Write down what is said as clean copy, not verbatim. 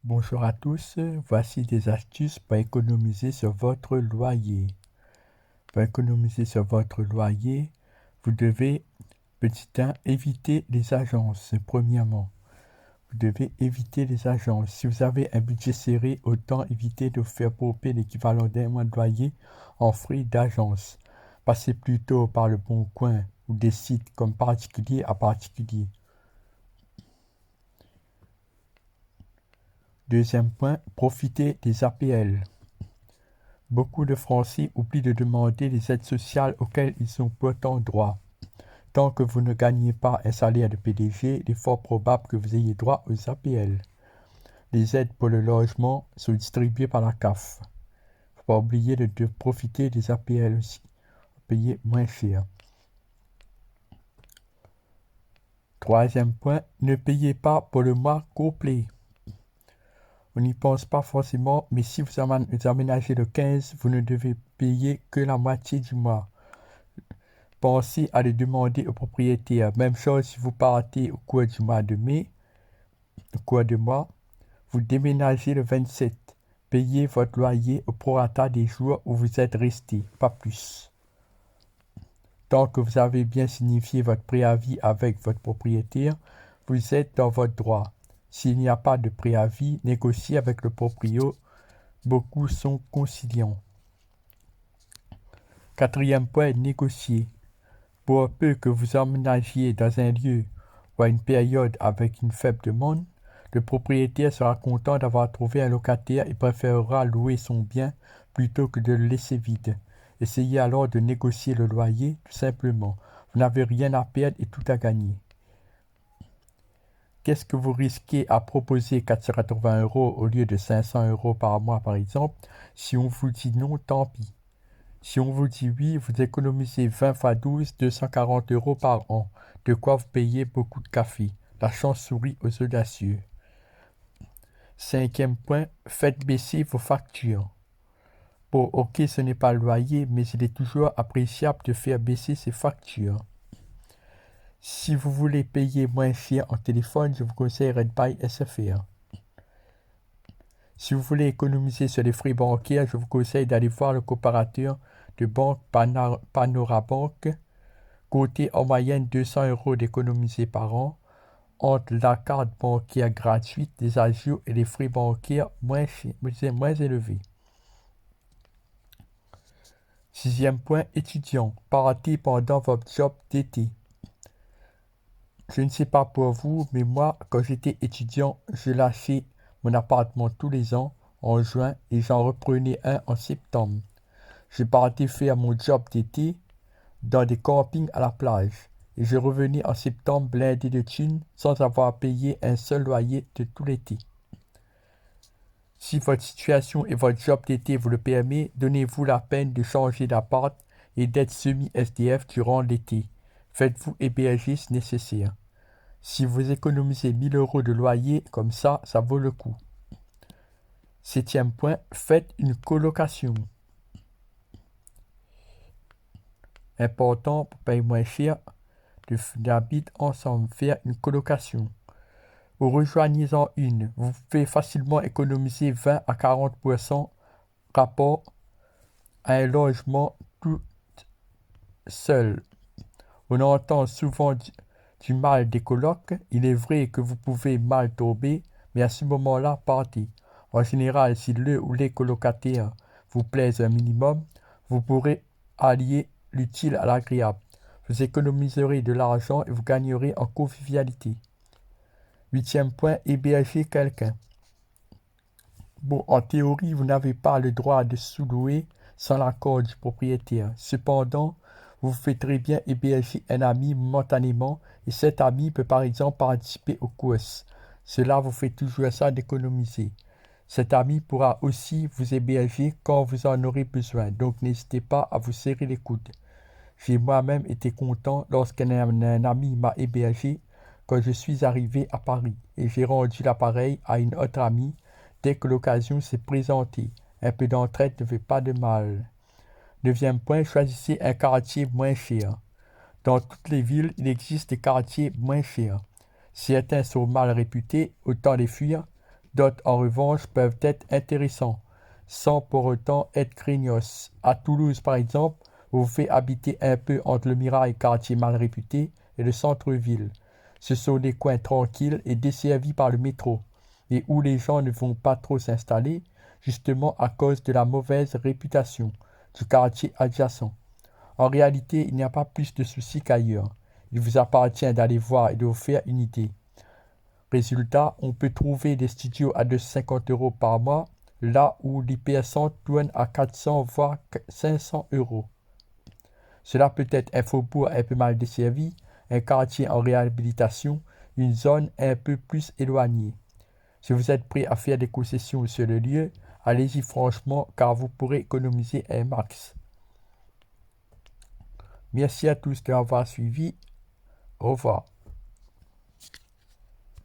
Bonjour à tous, voici des astuces pour économiser sur votre loyer. Pour économiser sur votre loyer, vous devez, petit 1, éviter les agences. Premièrement, vous devez éviter les agences. Si vous avez un budget serré, autant éviter de vous faire pomper l'équivalent d'un mois de loyer en frais d'agence. Passez plutôt par le Bon Coin ou des sites comme particulier à particulier. Deuxième point, profitez des APL. Beaucoup de Français oublient de demander les aides sociales auxquelles ils ont pourtant droit. Tant que vous ne gagnez pas un salaire de PDG, il est fort probable que vous ayez droit aux APL. Les aides pour le logement sont distribuées par la CAF. Il ne faut pas oublier de profiter des APL aussi, payer moins cher. Troisième point, ne payez pas pour le mois complet. On n'y pense pas forcément, mais si vous aménagez le 15, vous ne devez payer que la moitié du mois. Pensez à le demander au propriétaire. Même chose si vous partez au cours du mois de mai, au cours de mois, vous déménagez le 27. Payez votre loyer au prorata des jours où vous êtes resté, pas plus. Tant que vous avez bien signifié votre préavis avec votre propriétaire, vous êtes dans votre droit. S'il n'y a pas de préavis, négociez avec le proprio. Beaucoup sont conciliants. Quatrième point, négocier. Pour peu que vous emménagiez dans un lieu ou à une période avec une faible demande, le propriétaire sera content d'avoir trouvé un locataire et préférera louer son bien plutôt que de le laisser vide. Essayez alors de négocier le loyer, tout simplement. Vous n'avez rien à perdre et tout à gagner. Qu'est-ce que vous risquez à proposer 480 € au lieu de 500 € par mois, par exemple? Si on vous dit non, tant pis. Si on vous dit oui, vous économisez 20 fois 12, 240 € par an. De quoi vous payez beaucoup de café. La chance sourit aux audacieux. Cinquième point, faites baisser vos factures. Bon, ok, ce n'est pas le loyer, mais il est toujours appréciable de faire baisser ses factures. Si vous voulez payer moins cher en téléphone, je vous conseille Redbuy SFR. Si vous voulez économiser sur les frais bancaires, je vous conseille d'aller voir le comparateur de banque Panorabank. Côté en moyenne 200 € d'économiser par an entre la carte bancaire gratuite, des ajouts et les frais bancaires moins élevés. Sixième point, étudiant. Partez pendant votre job d'été. Je ne sais pas pour vous, mais moi, quand j'étais étudiant, je lâchais mon appartement tous les ans en juin et j'en reprenais un en septembre. Je partais faire mon job d'été dans des campings à la plage et je revenais en septembre blindé de thunes sans avoir payé un seul loyer de tout l'été. Si votre situation et votre job d'été vous le permet, donnez-vous la peine de changer d'appart et d'être semi-SDF durant l'été. Faites-vous héberger si nécessaire. Si vous économisez 1000 € de loyer comme ça vaut le coup. Septième point, faites une colocation. Important pour payer moins cher, d'habiter ensemble, faire une colocation. Vous rejoignez-en une, vous pouvez facilement économiser 20 à 40% rapport à un logement tout seul. On entend souvent du mal des colocs. Il est vrai que vous pouvez mal tomber, mais à ce moment-là, partez. En général, si le ou les colocataires vous plaisent un minimum, vous pourrez allier l'utile à l'agréable. Vous économiserez de l'argent et vous gagnerez en convivialité. Huitième point, héberger quelqu'un. Bon, en théorie, vous n'avez pas le droit de sous-louer sans l'accord du propriétaire. Cependant, vous pouvez très bien héberger un ami momentanément et cet ami peut par exemple participer aux courses. Cela vous fait toujours ça d'économiser. Cet ami pourra aussi vous héberger quand vous en aurez besoin, donc n'hésitez pas à vous serrer les coudes. J'ai moi-même été content lorsqu'un ami m'a hébergé quand je suis arrivé à Paris et j'ai rendu l'appareil à une autre amie dès que l'occasion s'est présentée. Un peu d'entraide ne fait pas de mal. Neuvième point, choisissez un quartier moins cher. Dans toutes les villes, il existe des quartiers moins chers. Certains sont mal réputés, autant les fuir. D'autres, en revanche, peuvent être intéressants, sans pour autant être craignos. À Toulouse, par exemple, vous pouvez habiter un peu entre le Mirail, quartier mal réputé, et le centre-ville. Ce sont des coins tranquilles et desservis par le métro, et où les gens ne vont pas trop s'installer, justement à cause de la mauvaise réputation du quartier adjacent. En réalité, il n'y a pas plus de soucis qu'ailleurs. Il vous appartient d'aller voir et de vous faire une idée. Résultat, on peut trouver des studios à 250 € par mois, là où l'IPS100 tourne à 400 voire 500 €. Cela peut être un faubourg un peu mal desservi, un quartier en réhabilitation, une zone un peu plus éloignée. Si vous êtes prêt à faire des concessions sur le lieu, allez-y franchement car vous pourrez économiser un max. Merci à tous de m'avoir suivi. Au revoir.